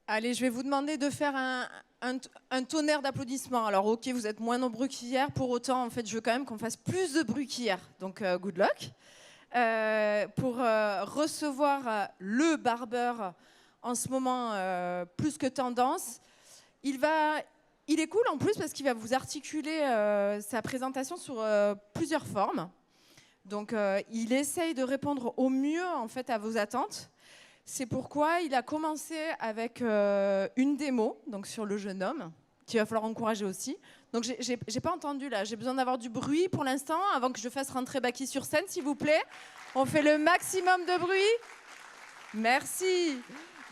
Allez, je vais vous demander de faire un tonnerre d'applaudissements. Alors, ok, vous êtes moins nombreux qu'hier. Pour autant, en fait, je veux quand même qu'on fasse plus de bruit qu'hier. Donc, good luck. Pour recevoir le barbeur en ce moment plus que tendance, il est cool en plus parce qu'il va vous articuler sa présentation sur plusieurs formes. Donc, il essaye de répondre au mieux en fait à vos attentes. C'est pourquoi il a commencé avec une démo, donc sur le jeune homme, qu'il va falloir encourager aussi. Donc j'ai pas entendu là, j'ai besoin d'avoir du bruit pour l'instant, avant que je fasse rentrer Baki sur scène, s'il vous plaît. On fait le maximum de bruit. Merci.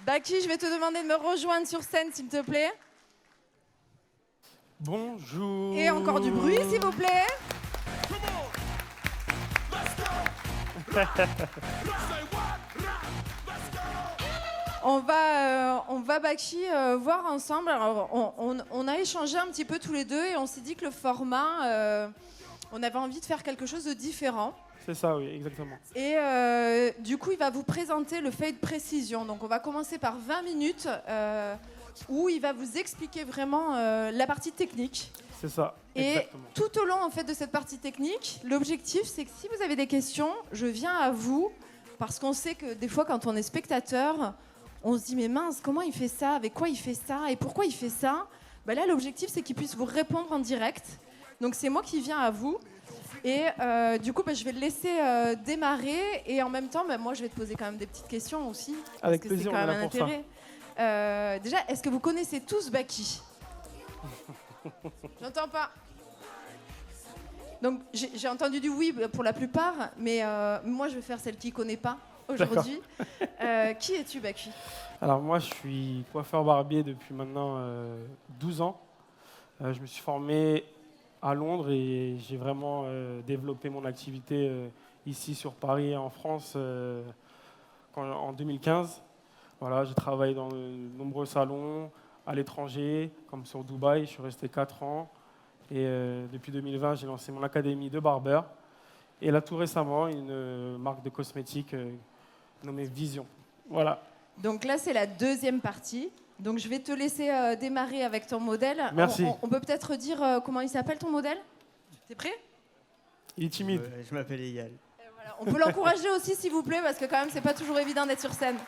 Baki, je vais te demander de me rejoindre sur scène, s'il te plaît. Bonjour. Et encore du bruit, s'il vous plaît. On va Baki, voir ensemble. Alors, on a échangé un petit peu tous les deux et on s'est dit que le format, on avait envie de faire quelque chose de différent. C'est ça, oui, exactement. Et du coup, il va vous présenter le fade précision. Donc, on va commencer par 20 minutes où il va vous expliquer vraiment la partie technique. C'est ça, et exactement. tout au long en fait, de cette partie technique, l'objectif, c'est que si vous avez des questions, je viens à vous parce qu'on sait que des fois, quand on est spectateur, on se dit mais mince, comment il fait ça, avec quoi il fait ça et pourquoi il fait ça. Ben là, l'objectif, c'est qu'il puisse vous répondre en direct. Donc c'est moi qui viens à vous. Et du coup, je vais le laisser démarrer. Et en même temps, moi, je vais te poser quand même des petites questions aussi. Avec parce que plaisir, c'est quand on est même là un pour ça. intérêt. Déjà, est-ce que vous connaissez tous Baki? J'entends pas. Donc j'ai entendu du oui pour la plupart, mais moi, je vais faire celle qui ne connaît pas aujourd'hui. Qui es-tu, Baki? Alors moi, je suis coiffeur barbier depuis maintenant 12 ans. Je me suis formé à Londres et j'ai vraiment développé mon activité ici sur Paris et en France en 2015. Voilà, j'ai travaillé dans de nombreux salons à l'étranger, comme sur Dubaï. Je suis resté 4 ans. Et depuis 2020, j'ai lancé mon académie de barbeur. Et là, tout récemment, une marque de cosmétiques nommée Vision. Voilà. Donc là, c'est la deuxième partie. Donc je vais te laisser démarrer avec ton modèle. Merci. On peut peut-être dire comment il s'appelle ton modèle? T'es prêt? Il est timide. Je m'appelle Eyal. Voilà. On peut l'encourager aussi, s'il vous plaît, parce que quand même, c'est pas toujours évident d'être sur scène.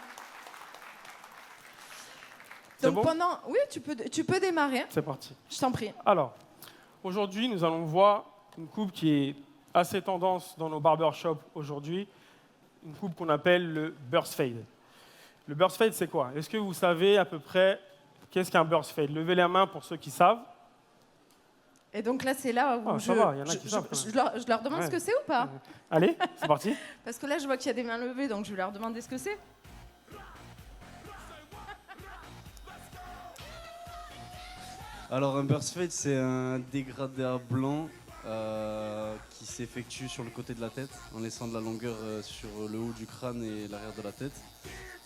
Donc bon pendant... Oui, tu peux démarrer. C'est parti. Je t'en prie. Alors, aujourd'hui, nous allons voir une coupe qui est assez tendance dans nos barbershops aujourd'hui, une coupe qu'on appelle le burst fade. Le burst fade, c'est quoi? Est-ce que vous savez à peu près qu'est-ce qu'un burst fade? Levez la main pour ceux qui savent. Et donc là, c'est là où ça va, il y en a qui savent, quand je leur demande Ouais. ce que c'est ou pas? Allez, c'est parti. Parce que là, je vois qu'il y a des mains levées, donc je vais leur demander ce que c'est. Alors un burst fade, c'est un dégradé à blanc qui s'effectue sur le côté de la tête en laissant de la longueur sur le haut du crâne et l'arrière de la tête.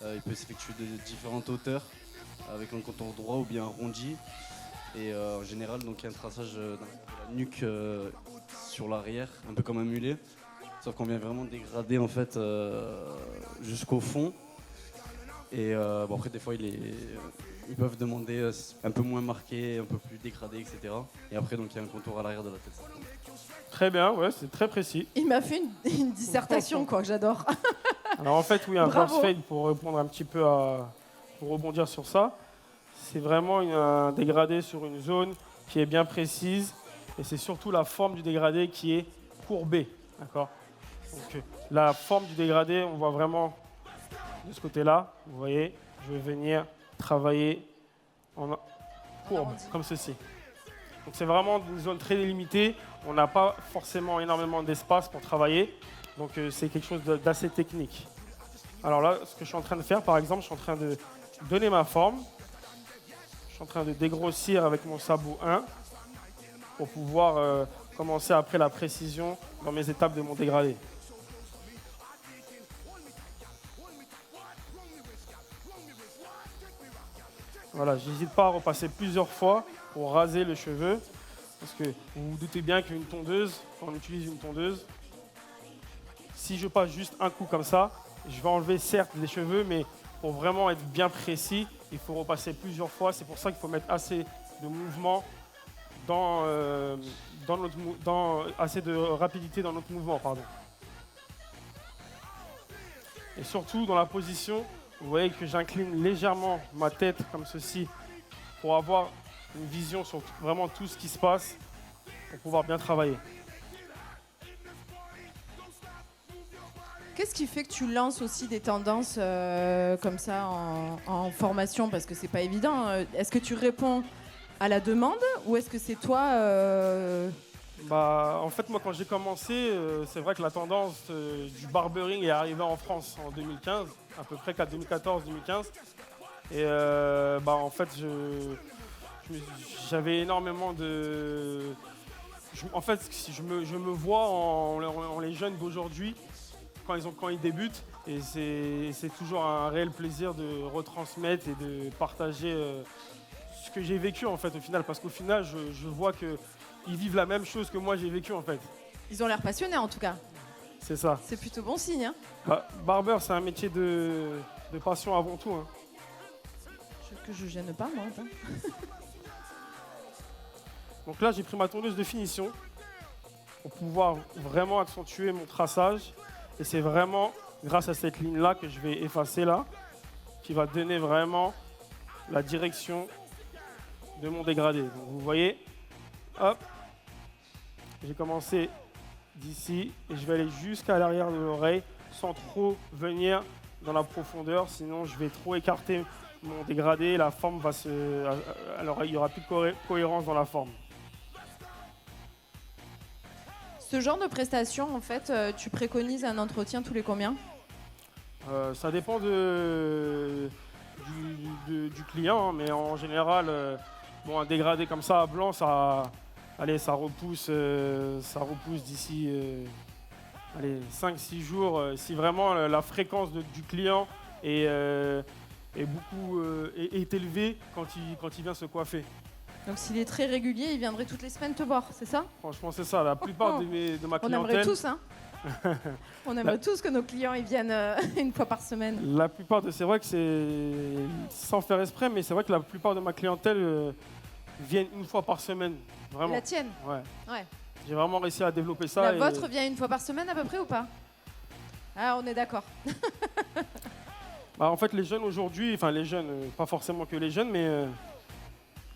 Il peut s'effectuer de différentes hauteurs avec un contour droit ou bien arrondi. Et en général, donc, il y a un traçage de la nuque sur l'arrière, un peu comme un mulet. Sauf qu'on vient vraiment dégrader en fait jusqu'au fond. Et après, des fois, ils peuvent demander un peu moins marqué, un peu plus dégradé, etc. Et après, donc, il y a un contour à l'arrière de la tête. Très bien, ouais, c'est très précis. Il m'a fait une dissertation, quoi, que j'adore. Alors en fait, oui, un Bravo. burst fade, pour répondre un petit peu pour rebondir sur ça, c'est vraiment un dégradé sur une zone qui est bien précise et c'est surtout la forme du dégradé qui est courbée, d'accord? Donc la forme du dégradé, on voit vraiment de ce côté-là, vous voyez, je vais venir travailler en courbe, Arrondi. comme ceci. Donc c'est vraiment une zone très délimitée, on n'a pas forcément énormément d'espace pour travailler, donc c'est quelque chose d'assez technique. Alors là, ce que je suis en train de faire, par exemple, je suis en train de donner ma forme, je suis en train de dégrossir avec mon sabot 1 pour pouvoir commencer après la précision dans mes étapes de mon dégradé. Voilà, j'hésite pas à repasser plusieurs fois pour raser le cheveu, parce que vous vous doutez bien qu'une tondeuse, quand on utilise une tondeuse, si je passe juste un coup comme ça, je vais enlever certes les cheveux, mais pour vraiment être bien précis, il faut repasser plusieurs fois. C'est pour ça qu'il faut mettre assez de mouvement assez de rapidité dans notre mouvement, pardon. Et surtout dans la position, vous voyez que j'incline légèrement ma tête comme ceci pour avoir une vision sur vraiment tout ce qui se passe pour pouvoir bien travailler. Qu'est-ce qui fait que tu lances aussi des tendances comme ça en formation? Parce que c'est pas évident. Est-ce que tu réponds à la demande ou est-ce que c'est toi En fait, moi, quand j'ai commencé, c'est vrai que la tendance du barbering est arrivée en France en 2015, à peu près 2014-2015. Et en fait, j'avais énormément de... En fait, je me vois en les jeunes d'aujourd'hui, quand ils débutent, et c'est toujours un réel plaisir de retransmettre et de partager ce que j'ai vécu, en fait, au final. Parce qu'au final, je vois qu'ils vivent la même chose que moi, j'ai vécu, en fait. Ils ont l'air passionnés, en tout cas. C'est ça. C'est plutôt bon signe. Hein. Barber, c'est un métier de passion avant tout. Hein. Que je gêne pas, moi. Donc là, j'ai pris ma tondeuse de finition pour pouvoir vraiment accentuer mon traçage. Et c'est vraiment grâce à cette ligne-là que je vais effacer là, qui va donner vraiment la direction de mon dégradé. Donc vous voyez, hop, j'ai commencé d'ici et je vais aller jusqu'à l'arrière de l'oreille sans trop venir dans la profondeur, sinon je vais trop écarter mon dégradé, la forme va se... Alors il n'y aura plus de cohérence dans la forme. Ce genre de prestation, en fait, tu préconises un entretien tous les combien? Ça dépend du client, hein, mais en général, un dégradé comme ça à blanc, ça repousse d'ici 5-6 jours. Si vraiment la fréquence du client est élevée quand il vient se coiffer. Donc s'il est très régulier, il viendrait toutes les semaines te voir, c'est ça? Franchement, c'est ça. La plupart de ma clientèle... On aimerait tous, hein. On aimerait tous que nos clients ils viennent une fois par semaine. C'est vrai que c'est sans faire exprès, mais c'est vrai que la plupart de ma clientèle viennent une fois par semaine. Vraiment. La tienne? Ouais. J'ai vraiment réussi à développer ça. La vôtre vient une fois par semaine à peu près ou pas? Ah, on est d'accord. En fait, les jeunes aujourd'hui, enfin les jeunes, pas forcément que les jeunes, mais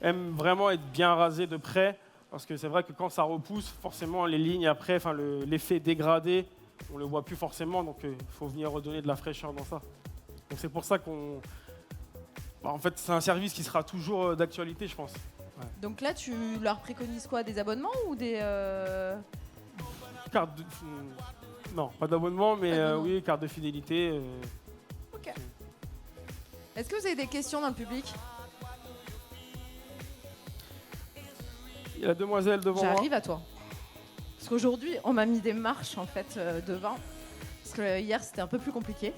aiment vraiment être bien rasés de près. Parce que c'est vrai que quand ça repousse, forcément les lignes après, l'effet dégradé, on le voit plus forcément, donc il faut venir redonner de la fraîcheur dans ça. Donc c'est pour ça qu'on... en fait, c'est un service qui sera toujours d'actualité, je pense. Ouais. Donc là, tu leur préconises quoi? Des abonnements ou des... Carte de... Non, pas d'abonnement, mais oui, carte de fidélité. Ok. Est-ce que vous avez des questions dans le public? Il y a la demoiselle devant moi. J'arrive à toi. Parce qu'aujourd'hui, on m'a mis des marches en fait devant. Parce que hier, c'était un peu plus compliqué.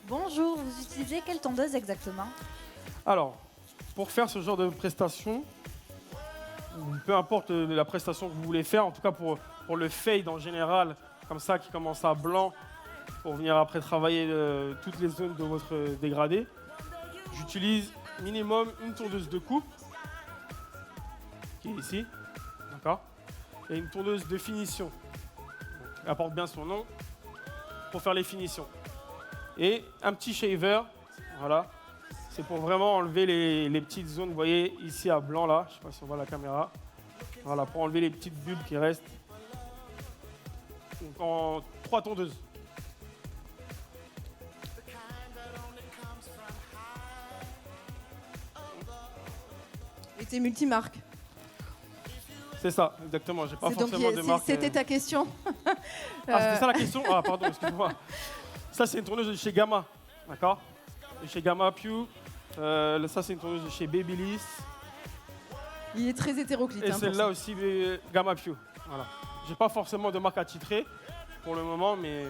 Bonjour, vous utilisez quelle tondeuse exactement? Alors, pour faire ce genre de prestation, peu importe la prestation que vous voulez faire, en tout cas pour le fade en général, comme ça, qui commence à blanc, pour venir après travailler toutes les zones de votre dégradé, j'utilise minimum une tondeuse de coupe, qui est ici, d'accord, et une tondeuse de finition. Donc, elle porte bien son nom, pour faire les finitions. Et un petit shaver, voilà. C'est pour vraiment enlever les petites zones, vous voyez ici à blanc là, je ne sais pas si on voit la caméra. Voilà, pour enlever les petites bulles qui restent. Donc en 3 tondeuses. Et t'es multimarque. C'est ça, exactement. J'ai pas forcément de marque. C'était ta question. C'était ça la question? Ah pardon, excuse-moi. Ça c'est une tondeuse de chez Gamma, d'accord? De chez Gamma Pew. Ça c'est une tondeuse de chez Babyliss. Il est très hétéroclite. Et celle-là aussi, Gamma Pew. Voilà. J'ai pas forcément de marque attitrée pour le moment, mais...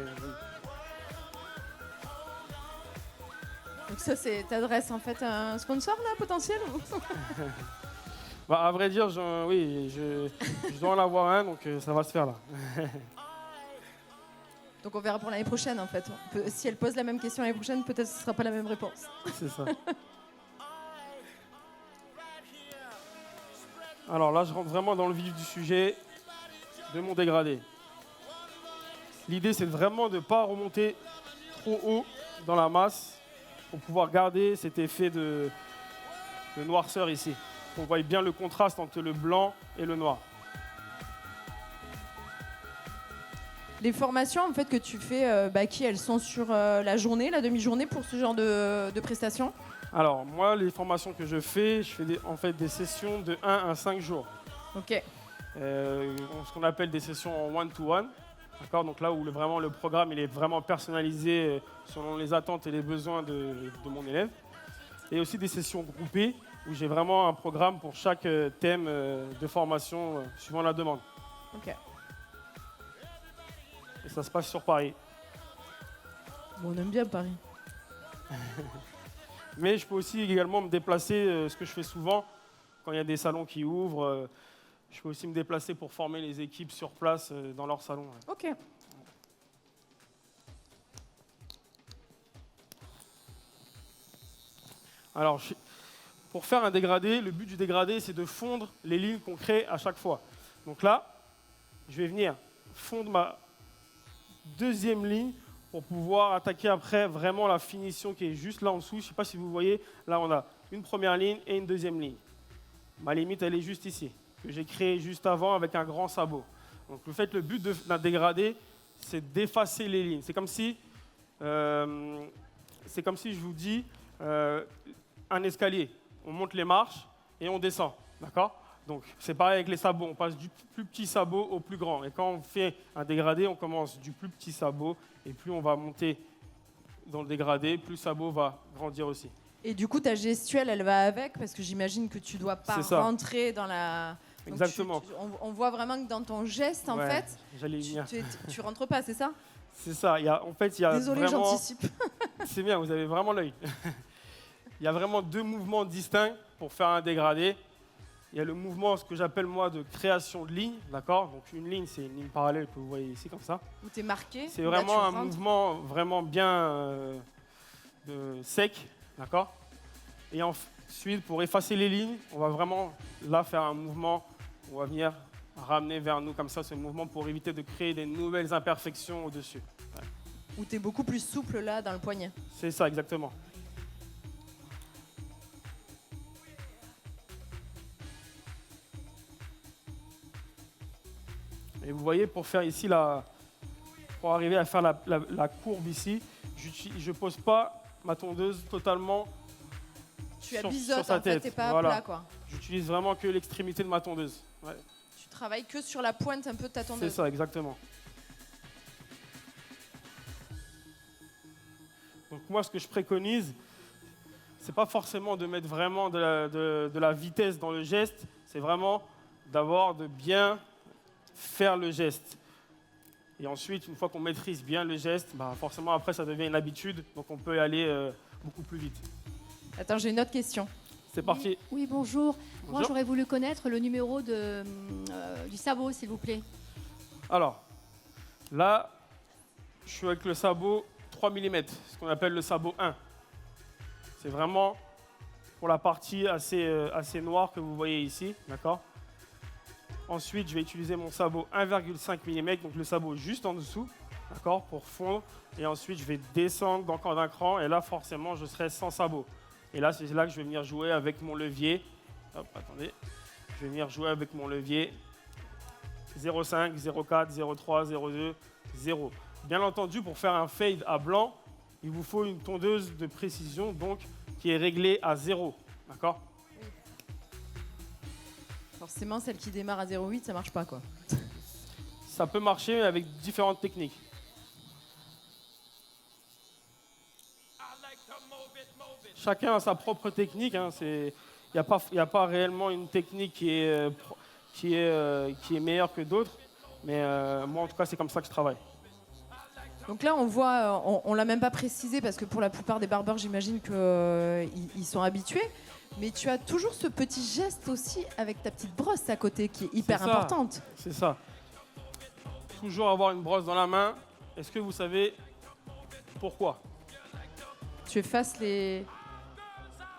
Donc ça, t'adresses en fait à un sponsor là, potentiel ou... À vrai dire, oui, je dois en avoir un, donc ça va se faire là. Donc on verra pour l'année prochaine en fait. Si elle pose la même question l'année prochaine, peut-être ce ne sera pas la même réponse. C'est ça. Alors là, je rentre vraiment dans le vif du sujet de mon dégradé. L'idée, c'est vraiment de ne pas remonter trop haut dans la masse pour pouvoir garder cet effet de noirceur ici. On voit bien le contraste entre le blanc et le noir. Les formations en fait, que tu fais, Baki, elles sont sur la journée, la demi-journée pour ce genre de prestations? Alors, moi, les formations que je fais en fait des sessions de 1 à 5 jours. Ok. Ce qu'on appelle des sessions en one-to-one. D'accord, donc là où vraiment le programme il est vraiment personnalisé selon les attentes et les besoins de mon élève. Et aussi des sessions groupées où j'ai vraiment un programme pour chaque thème de formation suivant la demande. Ok. Et ça se passe sur Paris. Bon, on aime bien Paris. Mais je peux aussi également me déplacer, ce que je fais souvent, quand il y a des salons qui ouvrent. Je peux aussi me déplacer pour former les équipes sur place dans leur salon. Ok. Alors, pour faire un dégradé, le but du dégradé, c'est de fondre les lignes qu'on crée à chaque fois. Donc là, je vais venir fondre ma deuxième ligne pour pouvoir attaquer après vraiment la finition qui est juste là en dessous. Je ne sais pas si vous voyez, là on a une première ligne et une deuxième ligne. Ma limite, elle est juste ici, que j'ai créée juste avant avec un grand sabot. Donc le but d'un dégradé, c'est d'effacer les lignes. C'est comme si je vous dis un escalier. On monte les marches et on descend. D'accord ? Donc c'est pareil avec les sabots. On passe du plus petit sabot au plus grand. Et quand on fait un dégradé, on commence du plus petit sabot et plus on va monter dans le dégradé, plus le sabot va grandir aussi. Et du coup, ta gestuelle, elle va avec parce que j'imagine que tu dois pas rentrer dans la... Donc exactement. On voit vraiment que dans ton geste, en fait, tu rentres pas, c'est ça? C'est ça. Désolée, vraiment... j'anticipe. C'est bien, vous avez vraiment l'œil. Il y a vraiment deux mouvements distincts pour faire un dégradé. Il y a le mouvement, ce que j'appelle moi, de création de ligne, d'accord? Donc une ligne, c'est une ligne parallèle que vous voyez ici, comme ça. Où tu es marqué. C'est vraiment un mouvement vraiment bien sec, d'accord? Et ensuite, pour effacer les lignes, on va vraiment là faire un mouvement. On va venir ramener vers nous comme ça ce mouvement pour éviter de créer des nouvelles imperfections au-dessus. Ouais. Où tu es beaucoup plus souple là dans le poignet. C'est ça, exactement. Et vous voyez, pour faire ici, pour arriver à faire la courbe ici, je ne pose pas ma tondeuse totalement sur sa en tête. Fait, t'es pas voilà. à plat, quoi. J'utilise vraiment que l'extrémité de ma tondeuse. Ouais. Tu travailles que sur la pointe un peu de ta tondeuse. C'est ça, exactement. Donc moi, ce que je préconise, c'est pas forcément de mettre vraiment de la vitesse dans le geste, c'est vraiment d'abord de bien faire le geste. Et ensuite, une fois qu'on maîtrise bien le geste, forcément après ça devient une habitude, donc on peut aller beaucoup plus vite. Attends, j'ai une autre question. C'est parti. Oui, bonjour. Moi, j'aurais voulu connaître le numéro du sabot, s'il vous plaît. Alors, là, je suis avec le sabot 3 mm, ce qu'on appelle le sabot 1. C'est vraiment pour la partie assez noire que vous voyez ici, d'accord ? Ensuite, je vais utiliser mon sabot 1,5 mm, donc le sabot juste en dessous, d'accord, pour fondre. Et ensuite, je vais descendre encore d'un cran, et là, forcément, je serai sans sabot. Et là, c'est là que je vais venir jouer avec mon levier. Hop, attendez. Je vais venir jouer avec mon levier 0,5, 0,4, 0,3, 0,2, 0. Bien entendu, pour faire un fade à blanc, il vous faut une tondeuse de précision, donc qui est réglée à 0, d'accord ? Forcément, celle qui démarre à 0,8, ça marche pas, quoi. Ça peut marcher avec différentes techniques. Chacun a sa propre technique. Il n'y a pas réellement une technique qui est meilleure que d'autres. Mais moi, en tout cas, c'est comme ça que je travaille. Donc là, on voit, on l'a même pas précisé parce que pour la plupart des barbeurs, j'imagine qu'ils sont habitués. Mais tu as toujours ce petit geste aussi avec ta petite brosse à côté qui est hyper importante. C'est ça. Toujours avoir une brosse dans la main est-ce que vous savez pourquoi? Tu effaces les...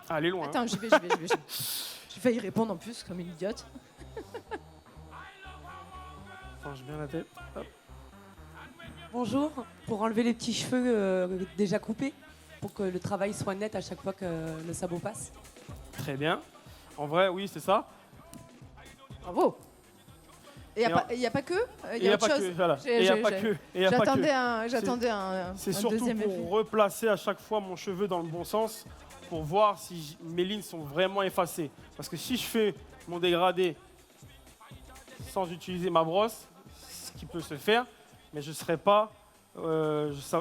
Allez loin. Attends, j'y vais. J'ai failli répondre en plus, comme une idiote. Change bien la tête. Hop. Bonjour, pour enlever les petits cheveux déjà coupés, pour que le travail soit net à chaque fois que le sabot passe. Très bien. En vrai, oui, c'est ça. Bravo. Et il n'y a pas que Et Il y a autre pas chose. que, voilà. J'ai- Et il n'y a j'ai- pas j'ai- que. Et il y a pas que. J'attendais un C'est surtout deuxième effet. pour replacer à chaque fois mon cheveu dans le bon sens, pour voir si mes lignes sont vraiment effacées. Parce que si je fais mon dégradé sans utiliser ma brosse, ce qui peut se faire, mais je serai pas,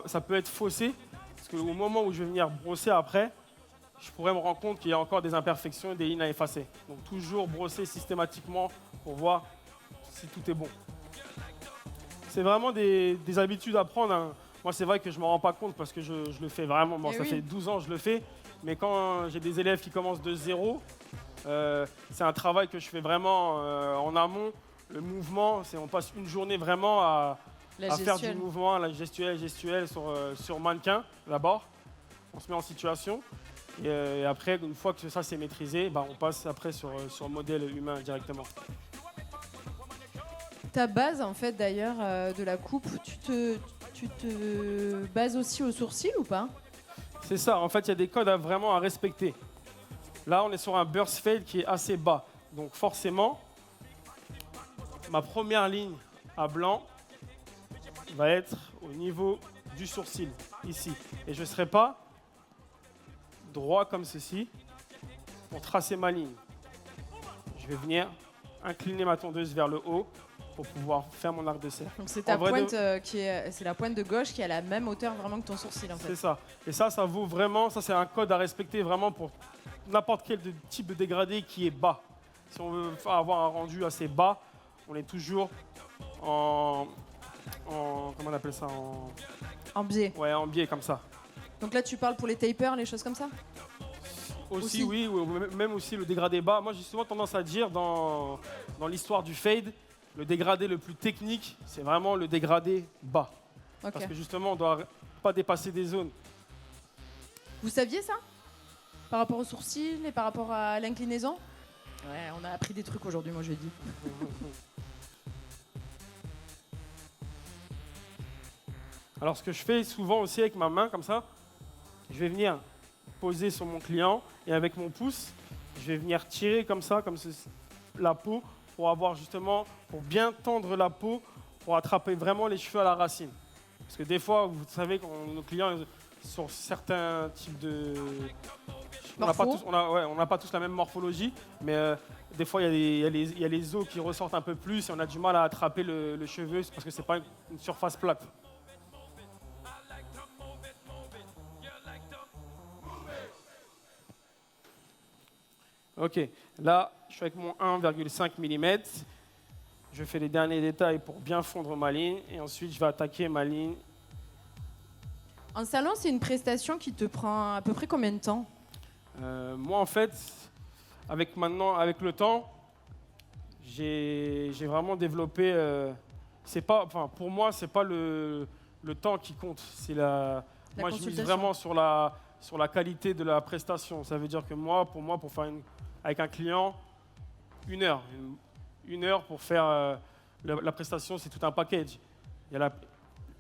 ça peut être faussé, parce qu'au moment où je vais venir brosser après, je pourrais me rendre compte qu'il y a encore des imperfections et des lignes à effacer. Donc toujours brosser systématiquement pour voir si tout est bon. C'est vraiment des habitudes à prendre, hein. Moi, c'est vrai que je ne me rends pas compte parce que je le fais vraiment. Bon, Eh ça oui. fait 12 ans que je le fais, mais quand j'ai des élèves qui commencent de zéro, c'est un travail que je fais vraiment en amont. Le mouvement, on passe une journée vraiment à faire du mouvement, la gestuelle sur mannequin d'abord. On se met en situation. Et après, une fois que ça c'est maîtrisé, on passe après sur modèle humain directement. Ta base, en fait, d'ailleurs, de la coupe, tu te bases aussi au sourcil ou pas? C'est ça, en fait, il y a des codes vraiment à respecter. Là, on est sur un burst fade qui est assez bas. Donc forcément, ma première ligne à blanc va être au niveau du sourcil, ici. Et je ne serai pas droit comme ceci pour tracer ma ligne. Je vais venir incliner ma tondeuse vers le haut pour pouvoir faire mon arc de cercle. Donc c'est En ta vrai pointe c'est la pointe de gauche qui est à la même hauteur vraiment que ton sourcil, en fait. C'est ça. Et ça vaut vraiment, ça c'est un code à respecter vraiment pour n'importe quel type de dégradé qui est bas. Si on veut avoir un rendu assez bas, on est toujours en comment on appelle ça, En biais. en biais comme ça. Donc là, tu parles pour les tapers, les choses comme ça? Aussi, Aussi. oui, ou même aussi le dégradé bas. Moi, j'ai souvent tendance à dire dans l'histoire du fade, le dégradé le plus technique, c'est vraiment le dégradé bas. Ok. Parce que justement, on ne doit pas dépasser des zones. Vous saviez ça? Par rapport au sourcil et par rapport à l'inclinaison? Ouais, on a appris des trucs aujourd'hui, moi je dis. Alors, ce que je fais souvent aussi avec ma main, comme ça, je vais venir poser sur mon client et avec mon pouce, je vais venir tirer comme ça, la peau, pour avoir justement, pour bien tendre la peau, pour attraper vraiment les cheveux à la racine. Parce que des fois, vous savez, quand nos clients, sur certains types de... On n'a pas tous la même morphologie, mais des fois, il y a les os qui ressortent un peu plus et on a du mal à attraper le cheveu parce que ce n'est pas une surface plate. Ok, là, je suis avec mon 1,5 mm. Je fais les derniers détails pour bien fondre ma ligne et ensuite je vais attaquer ma ligne. En salon, c'est une prestation qui te prend à peu près combien de temps? Moi, en fait, avec le temps, j'ai vraiment développé. Pour moi, c'est pas le temps qui compte. Moi, je mise consultation. vraiment sur la qualité de la prestation. Ça veut dire que pour faire avec un client, 1 heure. 1 heure pour faire la prestation, c'est tout un package.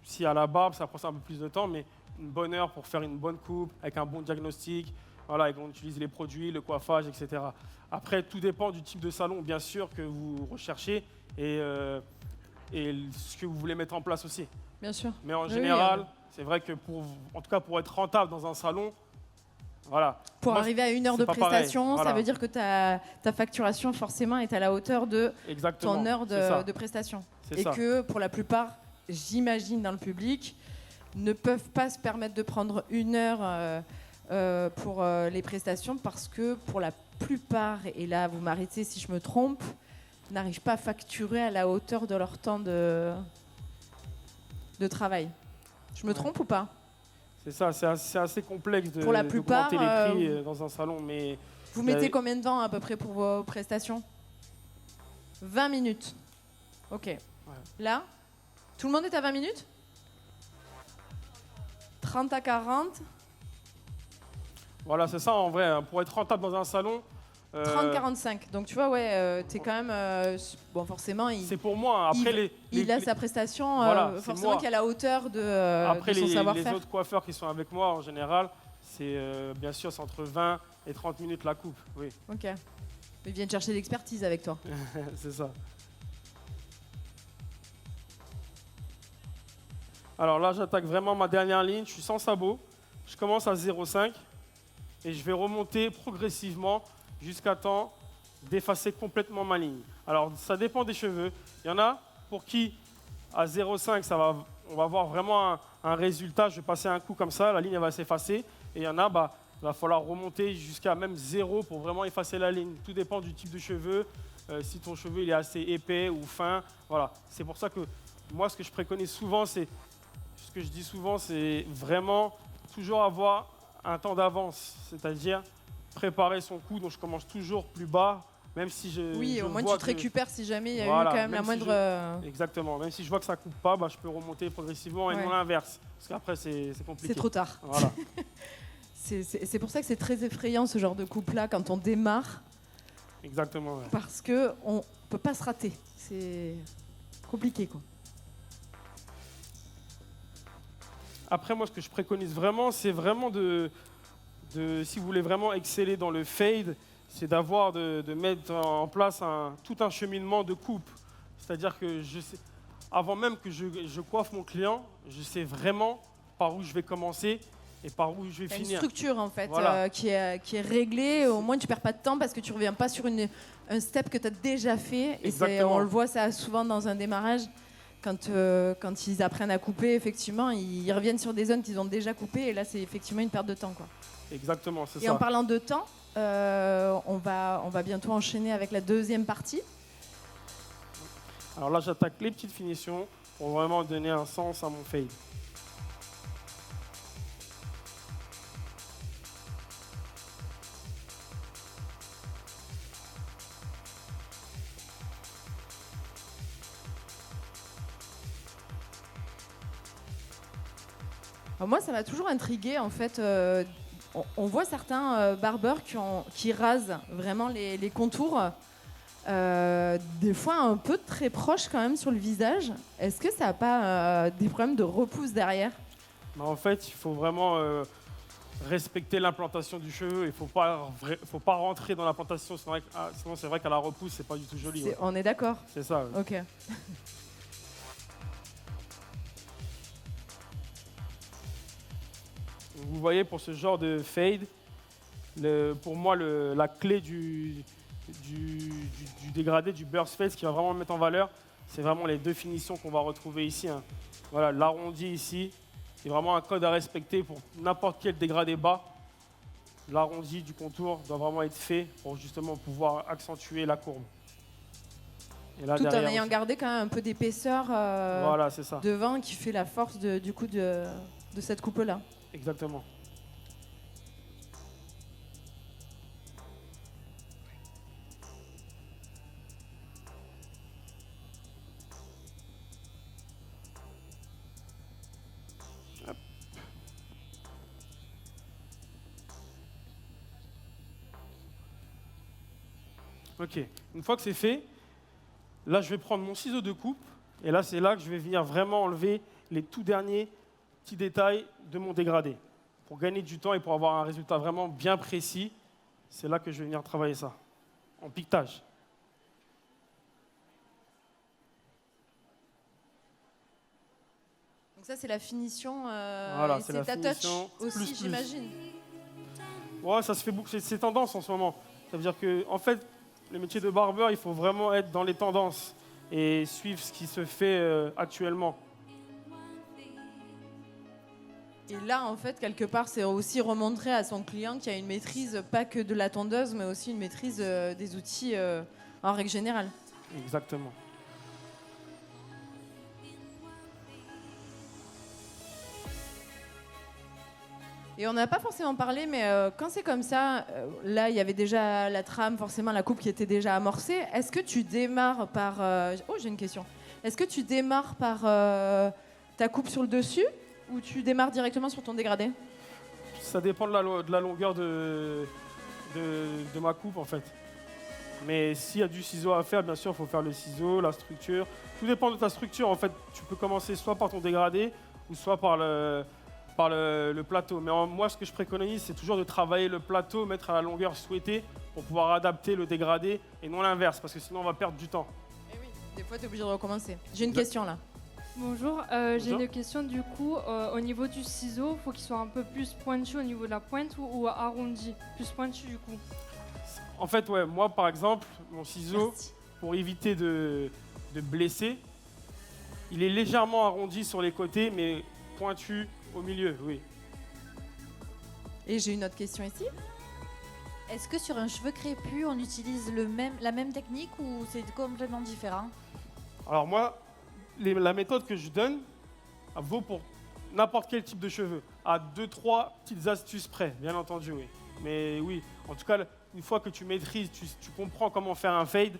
Si à la barbe, ça prend un peu plus de temps, mais une bonne heure pour faire une bonne coupe, avec un bon diagnostic, voilà, et on utilise les produits, le coiffage, etc. Après, tout dépend du type de salon, bien sûr, que vous recherchez et ce que vous voulez mettre en place aussi. Bien sûr. Mais en Oui, général, c'est vrai que en tout cas pour être rentable dans un salon, voilà. Pour Moi, arriver à 1 heure c'est de pas pareil, prestation, voilà. ça veut dire que ta facturation forcément est à la hauteur de Exactement. ton heure c'est ça. de prestation. C'est Et ça. que pour la plupart, j'imagine dans le public, ne peuvent pas se permettre de prendre 1 heure pour les prestations parce que pour la plupart, et là vous m'arrêtez si je me trompe, n'arrivent pas à facturer à la hauteur de leur temps de travail. Je me trompe ou pas? C'est ça, c'est assez complexe Pour la plupart, d'augmenter les prix dans un salon, mais Vous mettez combien de temps à peu près pour vos prestations? 20 minutes. Ok. Là, tout le monde est à 20 minutes? 30 à 40. Voilà, c'est ça en vrai. Hein. Pour être rentable dans un salon. 30-45. Donc tu vois, ouais, t'es quand même. Bon, forcément, c'est pour moi. Après, il a sa prestation. Voilà, forcément, qui est à la hauteur de, après, de son les savoir-faire. autres coiffeurs qui sont avec moi, en général, c'est bien sûr c'est entre 20 et 30 minutes la coupe. Oui, Ok. Ils viennent chercher l'expertise avec toi. c'est ça. Alors là, j'attaque vraiment ma dernière ligne. Je suis sans sabot. Je commence à 0,5 et je vais remonter progressivement jusqu'à temps d'effacer complètement ma ligne. Alors, ça dépend des cheveux. Il y en a pour qui, à 0,5, on va voir vraiment un résultat. Je vais passer un coup comme ça, la ligne elle va s'effacer. Et il y en a, il va falloir remonter jusqu'à même 0 pour vraiment effacer la ligne. Tout dépend du type de cheveux. Si ton cheveu il est assez épais ou fin, voilà. C'est pour ça que moi, ce que je préconise souvent, ce que je dis souvent, c'est vraiment toujours avoir un temps d'avance. C'est-à-dire préparer son coup, donc je commence toujours plus bas, même si je. Oui, au moins tu te récupères si jamais il y a eu Voilà, quand même la même si moindre. Exactement. Même si je vois que ça coupe pas, je peux remonter progressivement et Ouais. non l'inverse. Parce qu'après, c'est compliqué. C'est trop tard. Voilà. C'est pour ça que c'est très effrayant ce genre de coupe-là quand on démarre, Exactement. Ouais. parce qu'on peut pas se rater. C'est compliqué, quoi. Après, moi, ce que je préconise vraiment, c'est vraiment si vous voulez vraiment exceller dans le fade, c'est de mettre en place tout un cheminement de coupe. C'est-à-dire que avant même que je coiffe mon client, je sais vraiment par où je vais commencer et par où je vais T'as une finir. structure en fait Voilà. qui est réglée. Au moins tu perds pas de temps parce que tu reviens pas sur un step que tu as déjà fait. Et Exactement. on le voit ça souvent dans un démarrage. Quand ils apprennent à couper, effectivement, ils reviennent sur des zones qu'ils ont déjà coupées. Et là, c'est effectivement une perte de temps, quoi. Exactement, c'est Et ça. en parlant de temps, on va bientôt enchaîner avec la deuxième partie. Alors là, j'attaque les petites finitions pour vraiment donner un sens à mon fade. Alors moi, ça m'a toujours intrigué en fait. On voit certains barbeurs qui rasent vraiment les contours, des fois un peu très proches quand même sur le visage. Est-ce que ça n'a pas des problèmes de repousse derrière? En fait, il faut vraiment respecter l'implantation du cheveu. Il ne faut pas rentrer dans l'implantation, sinon c'est vrai qu'à la repousse, c'est pas du tout joli. Ouais. On est d'accord? C'est ça. Ouais. Ok. Vous voyez, pour ce genre de fade, pour moi, la clé du dégradé, du burst fade, ce qui va vraiment me mettre en valeur, c'est vraiment les deux finitions qu'on va retrouver ici. Hein. Voilà, l'arrondi ici, c'est vraiment un code à respecter pour n'importe quel dégradé bas. L'arrondi du contour doit vraiment être fait pour justement pouvoir accentuer la courbe. Et là, Tout en derrière, ayant gardé quand même un peu d'épaisseur voilà, c'est ça. devant qui fait la force de cette coupe-là. Exactement. Hop. Ok, une fois que c'est fait, là je vais prendre mon ciseau de coupe et là c'est là que je vais venir vraiment enlever les tout derniers petits détails de mon dégradé. Pour gagner du temps et pour avoir un résultat vraiment bien précis, c'est là que je vais venir travailler ça, en piquetage. Donc ça c'est la finition. Voilà, et c'est la ta touch finition aussi, plus. j'imagine. Ouais, ça se fait beaucoup, c'est tendance en ce moment. Ça veut dire que, en fait, le métier de barbeur, il faut vraiment être dans les tendances et suivre ce qui se fait actuellement. Et là, en fait, quelque part, c'est aussi remontrer à son client qu'il y a une maîtrise, pas que de la tondeuse, mais aussi une maîtrise des outils en règle générale. Exactement. Et on n'a pas forcément parlé, mais quand c'est comme ça, là, il y avait déjà la trame, forcément la coupe qui était déjà amorcée. Est-ce que tu démarres par... Oh, j'ai une question. Est-ce que tu démarres par ta coupe sur le dessus ou tu démarres directement sur ton dégradé? Ça dépend de la longueur de ma coupe en fait. Mais s'il y a du ciseau à faire, bien sûr, il faut faire le ciseau, la structure. Tout dépend de ta structure en fait. Tu peux commencer soit par ton dégradé ou soit par le plateau. Mais moi, ce que je préconise, c'est toujours de travailler le plateau, mettre à la longueur souhaitée pour pouvoir adapter le dégradé et non l'inverse, parce que sinon on va perdre du temps. Eh oui, des fois, tu es obligé de recommencer. J'ai une question là. Bonjour, j'ai une question du coup, au niveau du ciseau, il faut qu'il soit un peu plus pointu au niveau de la pointe ou arrondi? Plus pointu du coup. En fait, ouais, moi par exemple, mon ciseau, Merci. pour éviter de blesser, il est légèrement arrondi sur les côtés, mais pointu au milieu, oui. Et j'ai une autre question ici. Est-ce que sur un cheveu crépus, on utilise la même technique ou c'est complètement différent? Alors moi, la méthode que je donne vaut pour n'importe quel type de cheveux. À 2-3 petites astuces près, bien entendu, oui. Mais oui, en tout cas, une fois que tu maîtrises, tu comprends comment faire un fade,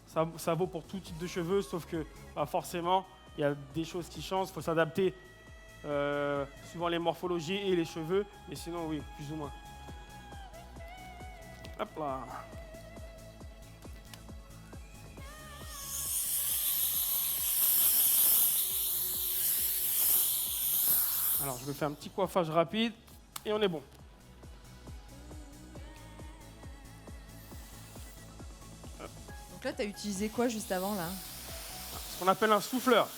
ça vaut pour tout type de cheveux, sauf que forcément, il y a des choses qui changent, il faut s'adapter suivant les morphologies et les cheveux, mais sinon, oui, plus ou moins. Hop là. Alors, je vais faire un petit coiffage rapide et on est bon. Donc là, tu as utilisé quoi juste avant là? Ce qu'on appelle un souffleur.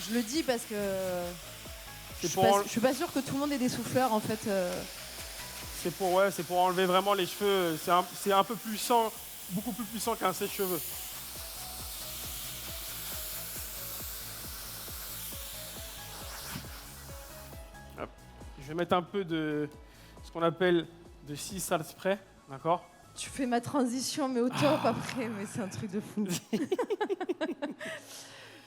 Je le dis parce que C'est je pour, suis pas sûre que tout le monde ait des souffleurs en fait. c'est pour enlever vraiment les cheveux. C'est un peu puissant, beaucoup plus puissant qu'un sèche-cheveux. Hop. Je vais mettre un peu de ce qu'on appelle de sea salt spray, d'accord? Tu fais ma transition, mais au top après, mais c'est un truc de fou.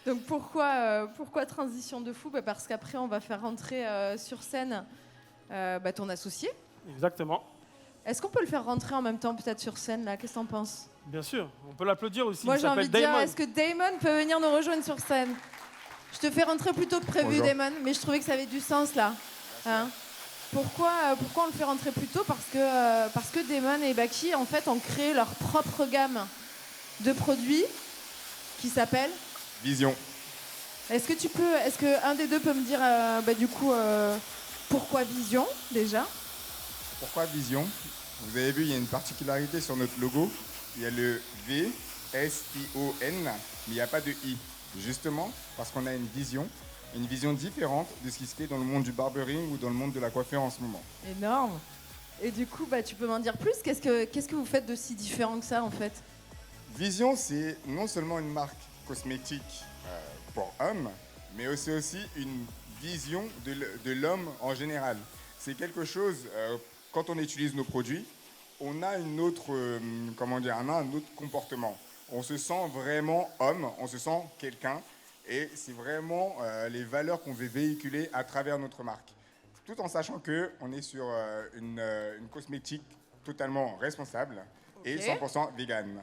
Donc pourquoi transition de fou? Parce qu'après, on va faire rentrer sur scène ton associé. Exactement. Est-ce qu'on peut le faire rentrer en même temps peut-être sur scène là? Qu'est-ce que t'en penses? Bien sûr, on peut l'applaudir aussi. Moi Il j'ai envie s'appelle de dire, Damon. est-ce que Damon peut venir nous rejoindre sur scène? Je te fais rentrer plus tôt que prévu, Bonjour. Damon, mais je trouvais que ça avait du sens là. Hein? Pourquoi on le fait rentrer plus tôt? Parce que Damon et Baki en fait ont créé leur propre gamme de produits qui s'appelle. Vision. Est-ce que un des deux peut me dire pourquoi Vision déjà? Pourquoi Vision? Vous avez vu, il y a une particularité sur notre logo. Il y a le V, S-I-O-N, mais il n'y a pas de I. Justement, parce qu'on a une vision différente de ce qui se fait dans le monde du barbering ou dans le monde de la coiffure en ce moment. Énorme. Et du coup, tu peux m'en dire plus? Qu'est-ce que vous faites de si différent que ça en fait? Vision, c'est non seulement une marque cosmétique pour hommes, mais c'est aussi une vision de l'homme en général. C'est quelque chose, quand on utilise nos produits, on a un autre comportement. On se sent vraiment homme, on se sent quelqu'un, et c'est vraiment les valeurs qu'on veut véhiculer à travers notre marque. Tout en sachant qu'on est sur une cosmétique totalement responsable et 100% vegan.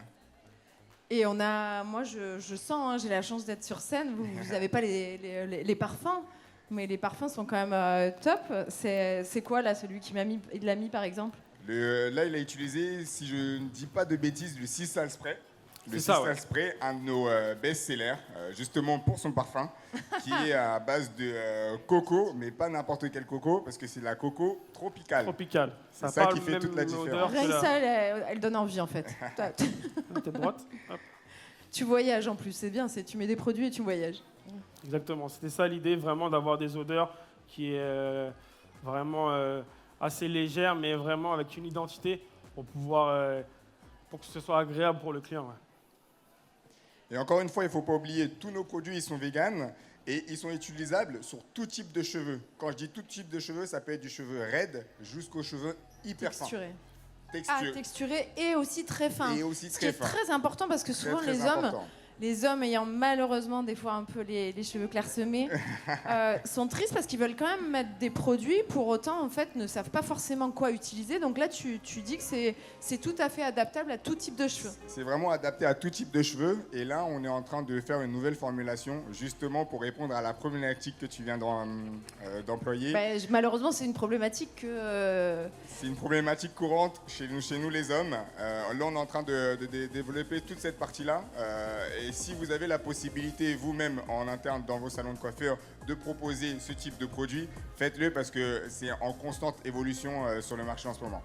Et moi je sens, hein, j'ai la chance d'être sur scène, vous n'avez pas les parfums, mais les parfums sont quand même top. C'est quoi là, celui il l'a mis par exemple? Là, il a utilisé, si je ne dis pas de bêtises, le Sea Salt Spray. Le C'est Sea ça, Salt ouais. Spray, un de nos best-sellers, justement pour son parfum, qui est à base de coco, mais pas n'importe quel coco, parce que c'est la coco tropicale. Tropical. C'est ça pas qui le fait même toute la odeur différence. que Rien que la- ça, elle donne envie en fait. Tête droite. Hop. Tu voyages en plus, c'est bien, tu mets des produits et tu voyages. Exactement, c'était ça l'idée, vraiment d'avoir des odeurs qui est vraiment assez légères, mais vraiment avec une identité pour pouvoir, pour que ce soit agréable pour le client. Ouais. Et encore une fois, il ne faut pas oublier, tous nos produits, ils sont véganes et ils sont utilisables sur tout type de cheveux. Quand je dis tout type de cheveux, ça peut être du cheveu raide jusqu'aux cheveux hyper fins. Texturé. Texture. Texturé et aussi très fin. Et aussi Ce qui est très fin. très important parce que souvent Très les hommes, important. les hommes ayant malheureusement des fois un peu les cheveux clairsemés sont tristes parce qu'ils veulent quand même mettre des produits, pour autant en fait ne savent pas forcément quoi utiliser. Donc là tu dis que c'est tout à fait adaptable à tout type de cheveux. C'est vraiment adapté à tout type de cheveux. Et là, on est en train de faire une nouvelle formulation, justement pour répondre à la problématique que tu viens d'employer. Malheureusement, c'est une problématique que... C'est une problématique courante chez nous les hommes. Là, on est en train de développer toute cette partie-là. Et si vous avez la possibilité, vous-même, en interne, dans vos salons de coiffure, de proposer ce type de produit, faites-le parce que c'est en constante évolution sur le marché en ce moment.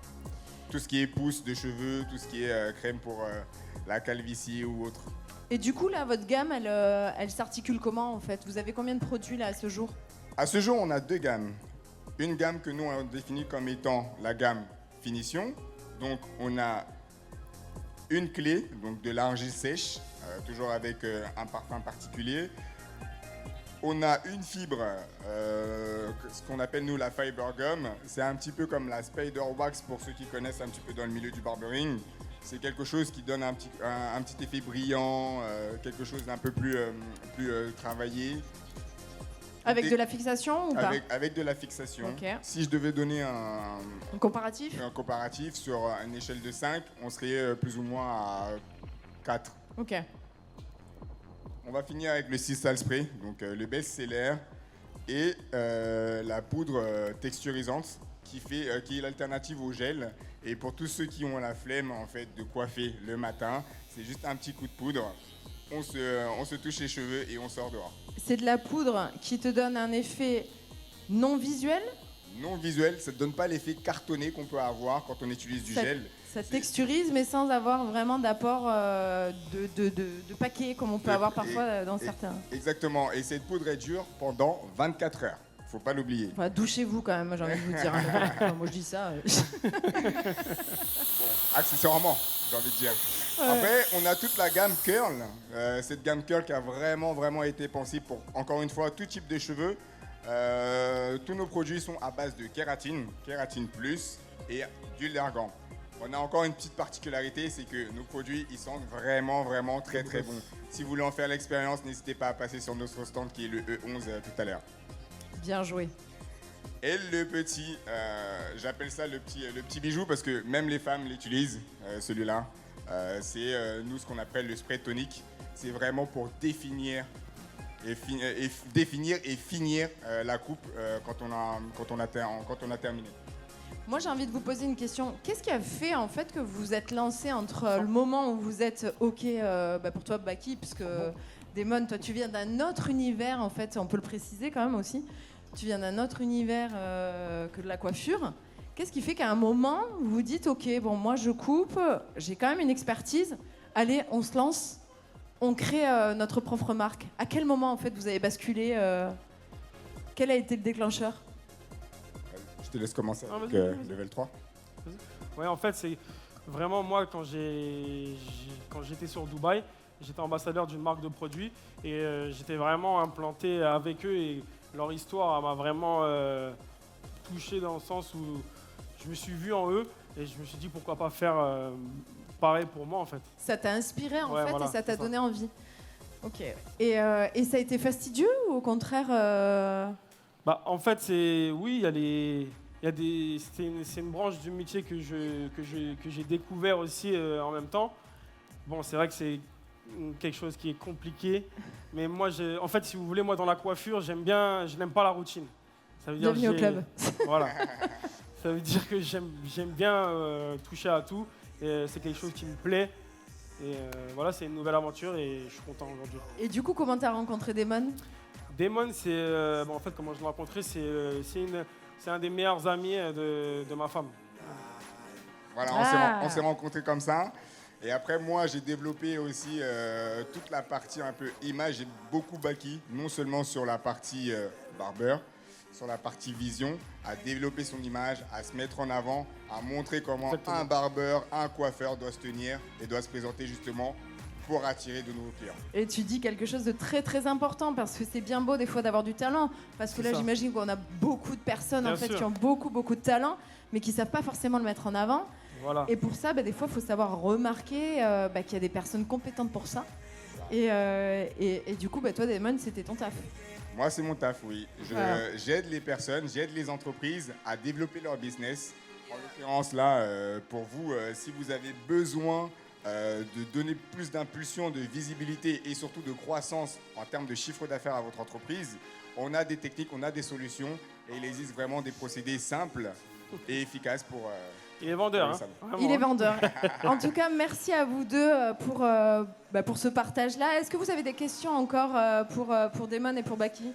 Tout ce qui est pousse de cheveux, tout ce qui est crème pour la calvitie ou autre. Et du coup, là, votre gamme, elle s'articule comment, en fait? Vous avez combien de produits, là, à ce jour? À ce jour, on a 2 gammes. Une gamme que nous, on définit comme étant la gamme finition. Donc, on a une clé, donc de l'argile sèche, toujours avec un parfum particulier. On a une fibre, ce qu'on appelle nous la fiber gum. C'est un petit peu comme la spider wax pour ceux qui connaissent un petit peu dans le milieu du barbering. C'est quelque chose qui donne un petit effet brillant, quelque chose d'un peu plus travaillé. Avec de la fixation ou pas? Avec de la fixation. Okay. Si je devais donner un comparatif sur une échelle de 5, on serait plus ou moins à 4. Ok. On va finir avec le Sisal Spray, donc le best-seller, et la poudre texturisante qui est l'alternative au gel. Et pour tous ceux qui ont la flemme en fait de coiffer le matin, c'est juste un petit coup de poudre. On se touche les cheveux et on sort dehors. C'est de la poudre qui te donne un effet non visuel? Non visuel, ça ne donne pas l'effet cartonné qu'on peut avoir quand on utilise du gel. Ça texturise, mais sans avoir vraiment d'apport de paquet comme on peut avoir parfois dans certains. Exactement, et cette poudre est dure pendant 24 heures. Faut pas l'oublier. Enfin, douchez-vous quand même, j'ai envie de vous dire. Enfin, moi je dis ça. Bon, accessoirement, j'ai envie de dire. Après, on a toute la gamme Curl. Cette gamme Curl qui a vraiment été pensée pour, encore une fois, tout type de cheveux. Tous nos produits sont à base de kératine, kératine plus et d'huile d'argan. On a encore une petite particularité, c'est que nos produits, ils sentent vraiment très bons. Si vous voulez en faire l'expérience, n'hésitez pas à passer sur notre stand qui est le E11 tout à l'heure. Bien joué. Et le petit, j'appelle ça le petit bijou parce que même les femmes l'utilisent, celui-là. C'est nous ce qu'on appelle le spray tonique. C'est vraiment pour définir et finir la coupe quand on a terminé. Moi, j'ai envie de vous poser une question. Qu'est-ce qui a fait en fait que vous vous êtes lancé entre le moment où vous êtes OK pour toi, Baki, puisque Damon, toi, tu viens d'un autre univers, en fait, on peut le préciser quand même aussi. Tu viens d'un autre univers que de la coiffure. Qu'est-ce qui fait qu'à un moment, vous vous dites, OK, bon, moi, je coupe, j'ai quand même une expertise. Allez, on se lance, on crée notre propre marque. À quel moment, en fait, vous avez basculé Quel a été le déclencheur? Je te laisse commencer avec Level 3. Ouais, en fait, c'est vraiment moi, quand j'étais sur Dubaï, j'étais ambassadeur d'une marque de produits et j'étais vraiment implanté avec eux et leur histoire m'a vraiment touché dans le sens où je me suis vu en eux et je me suis dit pourquoi pas faire pareil pour moi en fait. Ça t'a inspiré en fait voilà, et ça t'a donné envie. Ok. Et ça a été fastidieux ou au contraire En fait, c'est une branche du métier que j'ai découvert aussi en même temps. Bon, c'est vrai que c'est quelque chose qui est compliqué, mais moi, en fait, si vous voulez, moi dans la coiffure, je n'aime pas la routine. Ça veut dire bienvenue au club. Voilà. Ça veut dire que j'aime bien toucher à tout et c'est quelque chose qui me plaît. Et voilà, c'est une nouvelle aventure et je suis content aujourd'hui. Et du coup, comment t'as rencontré Damon? Damon, c'est en fait comment je l'ai rencontré, c'est un des meilleurs amis de ma femme. Voilà, on s'est rencontrés comme ça. Et après, moi, j'ai développé aussi toute la partie un peu image. J'ai beaucoup baki, non seulement sur la partie barbeur, sur la partie vision, à développer son image, à se mettre en avant, à montrer comment un barbeur, un coiffeur doit se tenir et doit se présenter justement pour attirer de nouveaux clients. Et tu dis quelque chose de très très important parce que c'est bien beau des fois d'avoir du talent. Parce que là, j'imagine qu'on a beaucoup de personnes en fait, qui ont beaucoup de talent, mais qui ne savent pas forcément le mettre en avant. Voilà. Et pour ça, des fois, il faut savoir remarquer qu'il y a des personnes compétentes pour ça. Et du coup, toi, Damon, c'était ton taf. Moi, c'est mon taf, oui. Voilà. J'aide les personnes, j'aide les entreprises à développer leur business. En l'occurrence, là, pour vous, si vous avez besoin de donner plus d'impulsion, de visibilité et surtout de croissance en termes de chiffre d'affaires à votre entreprise, on a des techniques, on a des solutions et il existe vraiment des procédés simples et efficaces pour... Il est vendeur. pour le Hein, salon. vraiment, Il est hein. vendeur. En tout cas, merci à vous deux pour ce partage-là. Est-ce que vous avez des questions encore pour Damon et pour Baki?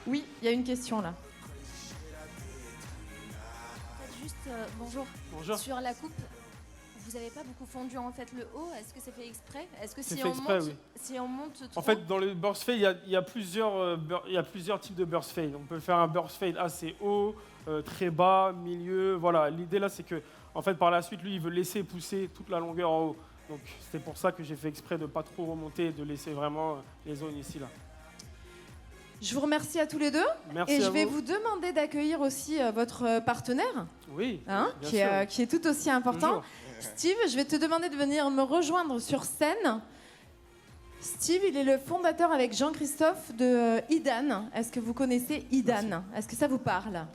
Oui, il y a une question là. Juste, bonjour. Bonjour. Sur la coupe, vous n'avez pas beaucoup fondu en fait le haut. Est-ce que c'est fait exprès? Est-ce que C'est si fait on exprès, monte, oui. si on monte trop, En fait, dans le burst fade, il y a plusieurs types de burst fade. On peut faire un burst fade assez haut, très bas, milieu. Voilà. L'idée là, c'est que, en fait, par la suite, lui, il veut laisser pousser toute la longueur en haut. Donc, c'est pour ça que j'ai fait exprès de ne pas trop remonter et de laisser vraiment les zones ici là. Je vous remercie à tous les deux. Merci Et je à vais vous. vous demander d'accueillir aussi votre partenaire, Oui. hein, bien qui, sûr. qui est tout aussi important. Toujours. Steve, je vais te demander de venir me rejoindre sur scène. Steve, il est le fondateur avec Jean-Christophe de IDAN. Est-ce que vous connaissez IDAN? Est-ce que ça vous parle?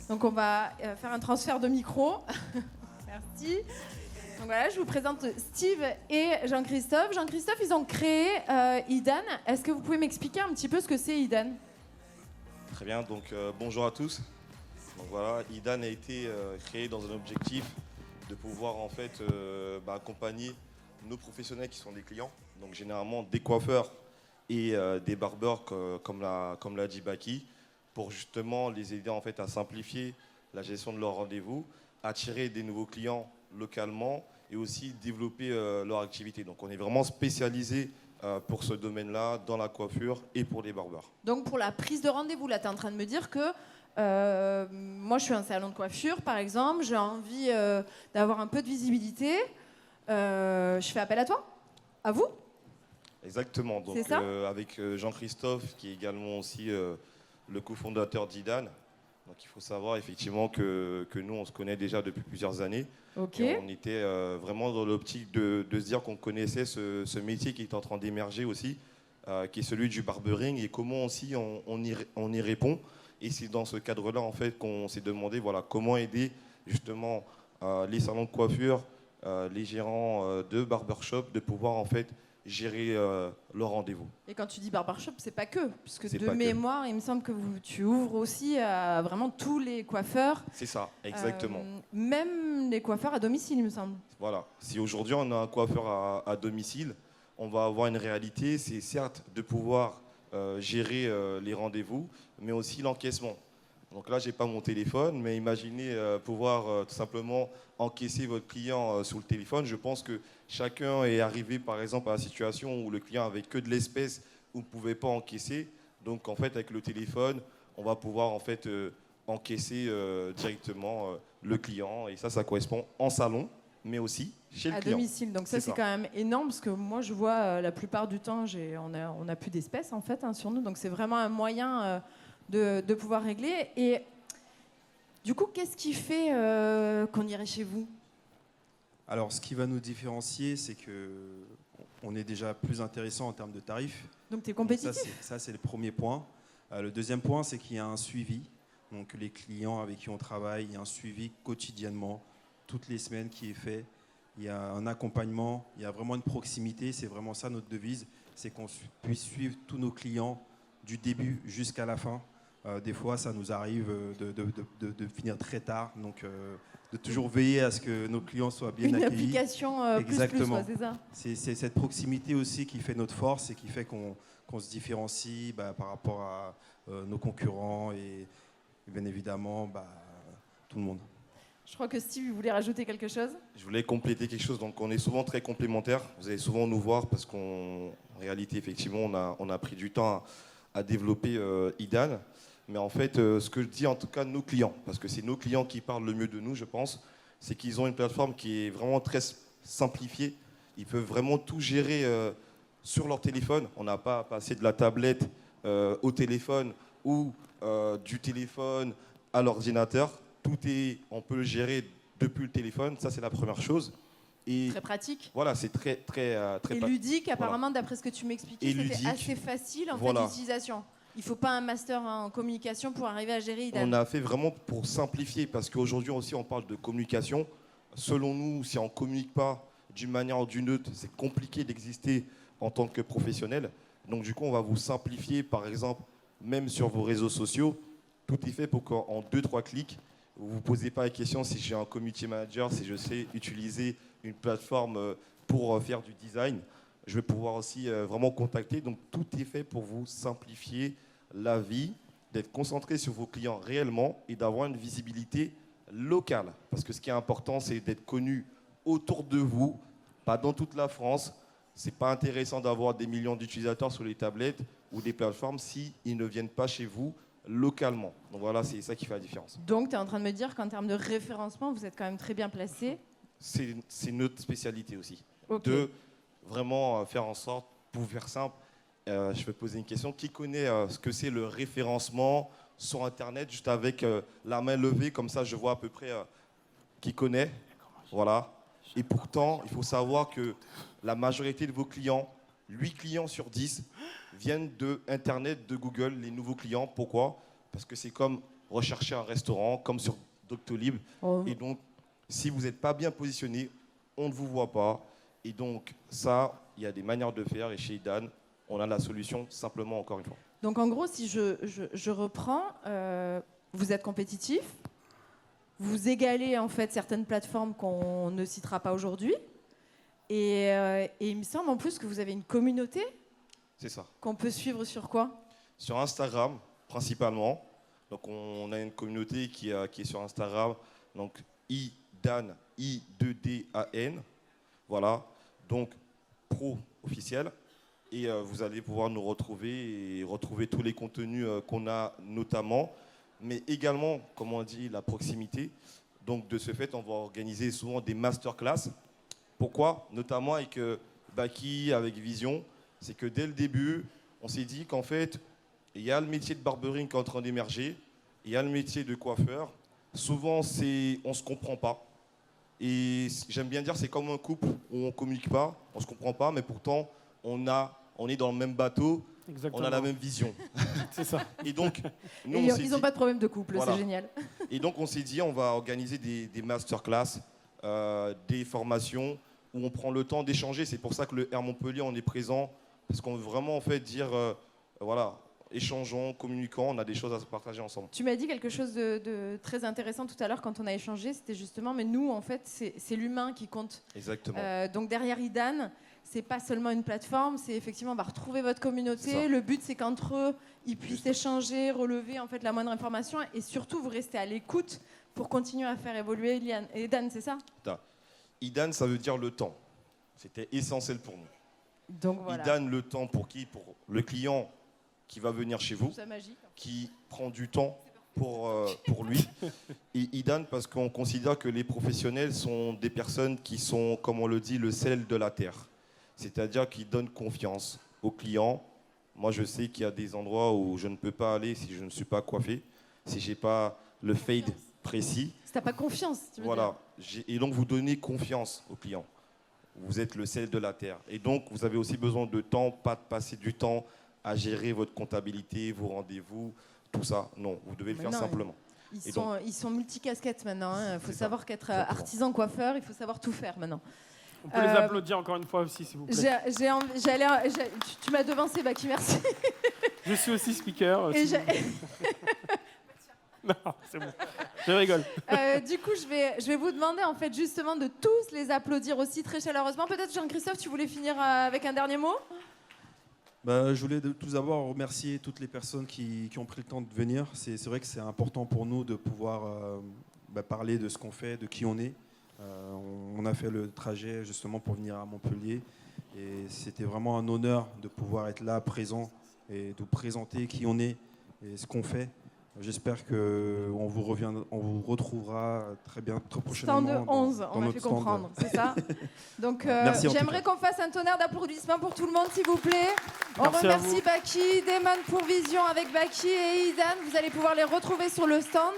Donc on va faire un transfert de micro. Merci. Donc voilà, je vous présente Steve et Jean-Christophe. Jean-Christophe, ils ont créé IDAN. Est-ce que vous pouvez m'expliquer un petit peu ce que c'est IDAN? Très bien, donc bonjour à tous. Donc voilà, IDAN a été créé dans un objectif de pouvoir en fait accompagner nos professionnels qui sont des clients, donc généralement des coiffeurs et des barbeurs comme l'a dit Baki, pour justement les aider en fait à simplifier la gestion de leurs rendez-vous, attirer des nouveaux clients localement et aussi développer leur activité. Donc on est vraiment spécialisé pour ce domaine-là, dans la coiffure et pour les barbeurs. Donc pour la prise de rendez-vous, là, tu es en train de me dire que moi, je suis un salon de coiffure, par exemple, j'ai envie d'avoir un peu de visibilité. Je fais appel à toi? À vous? Exactement. Donc C'est ça avec Jean-Christophe, qui est également aussi le cofondateur d'IDAN. Donc il faut savoir effectivement que nous, on se connaît déjà depuis plusieurs années. Ok. Et on était vraiment dans l'optique de se dire qu'on connaissait ce métier qui est en train d'émerger aussi, qui est celui du barbering, et comment aussi on y répond. Et c'est dans ce cadre-là en fait qu'on s'est demandé comment aider justement les salons de coiffure, les gérants de barbershop de pouvoir en fait gérer leurs rendez-vous. Et quand tu dis barbershop, c'est pas que, puisque C'est de pas que. mémoire, il me semble que tu ouvres aussi à vraiment tous les coiffeurs. C'est ça, exactement. Même les coiffeurs à domicile, il me semble. Voilà. Si aujourd'hui on a un coiffeur à domicile, on va avoir une réalité, c'est certes de pouvoir gérer les rendez-vous, mais aussi l'encaissement. Donc là, j'ai pas mon téléphone, mais imaginez pouvoir tout simplement encaisser votre client sur le téléphone. Je pense que chacun est arrivé, par exemple, à la situation où le client avait que de l'espèce, où ne pouvait pas encaisser. Donc, en fait, avec le téléphone, on va pouvoir en fait encaisser directement le client. Et ça correspond en salon, mais aussi chez le À client. domicile. Donc ça, c'est quand même énorme, parce que moi, je vois la plupart du temps, on a plus d'espèces en fait sur nous. Donc c'est vraiment un moyen de pouvoir régler. Et du coup, qu'est-ce qui fait qu'on irait chez vous? Alors, ce qui va nous différencier, c'est que on est déjà plus intéressant en termes de tarifs. Donc, tu es compétitif. Donc ça, c'est le premier point. Le deuxième point, c'est qu'il y a un suivi. Donc, les clients avec qui on travaille, il y a un suivi quotidiennement, toutes les semaines qui est fait. Il y a un accompagnement, il y a vraiment une proximité. C'est vraiment ça notre devise, c'est qu'on puisse suivre tous nos clients du début jusqu'à la fin. Des fois, ça nous arrive de finir très tard, donc de toujours veiller à ce que nos clients soient bien Une accueillis. Application Exactement. plus, c'est ça. C'est cette proximité aussi qui fait notre force et qui fait qu'on se différencie par rapport à nos concurrents et bien évidemment tout le monde. Je crois que Steve voulait rajouter quelque chose. Je voulais compléter quelque chose. Donc, on est souvent très complémentaires. Vous allez souvent nous voir parce qu'en réalité, effectivement, on a pris du temps à développer IDAN. Mais en fait, ce que je dis en tout cas nos clients, parce que c'est nos clients qui parlent le mieux de nous, je pense, c'est qu'ils ont une plateforme qui est vraiment très simplifiée. Ils peuvent vraiment tout gérer sur leur téléphone. On n'a pas à passer de la tablette au téléphone ou du téléphone à l'ordinateur. On peut le gérer depuis le téléphone, ça c'est la première chose. Et Très pratique. voilà, c'est très Et ludique, apparemment, d'après ce que tu m'expliquais, Et c'était ludique. assez facile en Voilà. fait d'utilisation. Il ne faut pas un master en communication pour arriver à gérer IDAN. On a fait vraiment pour simplifier, parce qu'aujourd'hui aussi, on parle de communication. Selon nous, si on ne communique pas d'une manière ou d'une autre, c'est compliqué d'exister en tant que professionnel. Donc, du coup, on va vous simplifier, par exemple, même sur vos réseaux sociaux. Tout est fait pour qu'en 2-3 clics, vous ne vous posez pas la question si j'ai un community manager, si je sais utiliser une plateforme pour faire du design. Je vais pouvoir aussi vraiment contacter. Donc, tout est fait pour vous simplifier la vie, d'être concentré sur vos clients réellement et d'avoir une visibilité locale. Parce que ce qui est important, c'est d'être connu autour de vous, pas dans toute la France. Ce n'est pas intéressant d'avoir des millions d'utilisateurs sur les tablettes ou des plateformes s'ils ne viennent pas chez vous localement. Donc voilà, c'est ça qui fait la différence. Donc, tu es en train de me dire qu'en termes de référencement, vous êtes quand même très bien placé. C'est notre spécialité aussi. Ok. De vraiment faire en sorte, pour faire simple, je vais poser une question. Qui connaît ce que c'est le référencement sur Internet, juste avec la main levée, comme ça je vois à peu près qui connaît. Voilà. Et pourtant, il faut savoir que la majorité de vos clients, 8 clients sur 10, viennent de Internet, de Google, les nouveaux clients. Pourquoi? Parce que c'est comme rechercher un restaurant, comme sur Doctolib. Oh. Et donc, si vous n'êtes pas bien positionné, on ne vous voit pas. Et donc, ça, il y a des manières de faire. Et chez IDAN, on a la solution simplement, encore une fois. Donc, en gros, si je reprends, vous êtes compétitif, vous égalez en fait certaines plateformes qu'on ne citera pas aujourd'hui. Et il me semble en plus que vous avez une communauté C'est ça. qu'on peut suivre sur quoi? Sur Instagram, principalement. Donc, on a une communauté qui est sur Instagram. Donc, IDAN, I2DAN. Voilà. Donc, pro officiel. Et vous allez pouvoir nous retrouver et retrouver tous les contenus qu'on a notamment. Mais également, comme on dit, la proximité. Donc, de ce fait, on va organiser souvent des masterclass. Pourquoi? Notamment avec Baki, avec Vision. C'est que dès le début, on s'est dit qu'en fait, il y a le métier de barbering qui est en train d'émerger. Il y a le métier de coiffeur. Souvent, on ne se comprend pas. Et j'aime bien dire, c'est comme un couple où on ne communique pas, on ne se comprend pas, mais pourtant, on est dans le même bateau. Exactement. On a la même vision. C'est ça. Et donc, nous, Ils n'ont pas de problème de couple, Voilà. c'est génial. Et donc, on s'est dit, on va organiser des masterclass, des formations où on prend le temps d'échanger. C'est pour ça que le Air Montpellier, on est présent, parce qu'on veut vraiment en fait dire, voilà, échangeons, communiquons, on a des choses à se partager ensemble. Tu m'as dit quelque chose de très intéressant tout à l'heure quand on a échangé, c'était justement, mais nous, en fait, c'est l'humain qui compte. Exactement. Donc derrière IDAN, c'est pas seulement une plateforme, c'est effectivement, on va retrouver votre C'est communauté. ça. Le but, c'est qu'entre eux, ils puissent échanger, relever en fait la moindre information, et surtout, vous restez à l'écoute pour continuer à faire évoluer IDAN, c'est ça? IDAN, ça veut dire le temps. C'était essentiel pour nous. Donc voilà. IDAN, le temps pour qui? Pour le client qui va venir chez vous, C'est magique. qui prend du temps pour lui. Et IDAN, parce qu'on considère que les professionnels sont des personnes qui sont, comme on le dit, le sel de la terre. C'est-à-dire qui donnent confiance aux clients. Moi, je sais qu'il y a des endroits où je ne peux pas aller si je ne suis pas coiffé, si je n'ai pas le fade précis. Si t'as pas confiance, tu veux Voilà. Et donc, vous donnez confiance aux clients. Vous êtes le sel de la terre. Et donc, vous avez aussi besoin de temps, pas de passer du temps à gérer votre comptabilité, vos rendez-vous, tout ça. Non, vous devez le faire Non, simplement. Ils sont multicasquettes maintenant. Il faut C'est savoir ça. qu'être Exactement. artisan coiffeur, il faut savoir tout faire maintenant. On peut les applaudir encore une fois aussi, s'il vous plaît. Tu m'as devancé, Baki, merci. Je suis aussi speaker. Et Non, c'est bon. Je rigole. du coup, je vais vous demander en fait justement de tous les applaudir aussi très chaleureusement. Peut-être Jean-Christophe, tu voulais finir avec un dernier mot? Je voulais tout d'abord remercier toutes les personnes qui ont pris le temps de venir. C'est vrai que c'est important pour nous de pouvoir parler de ce qu'on fait, de qui on est. On a fait le trajet justement pour venir à Montpellier et c'était vraiment un honneur de pouvoir être là, présent et de vous présenter qui on est et ce qu'on fait. J'espère qu'on vous retrouvera très prochainement. Stand 11, dans on m'a notre fait comprendre, c'est ça. Donc Merci en tout j'aimerais cas. qu'on fasse un tonnerre d'applaudissements pour tout le monde, s'il vous plaît. On Merci à remercie vous. Baki, Damon pour Vision avec Baki et Idan. Vous allez pouvoir les retrouver sur le stand.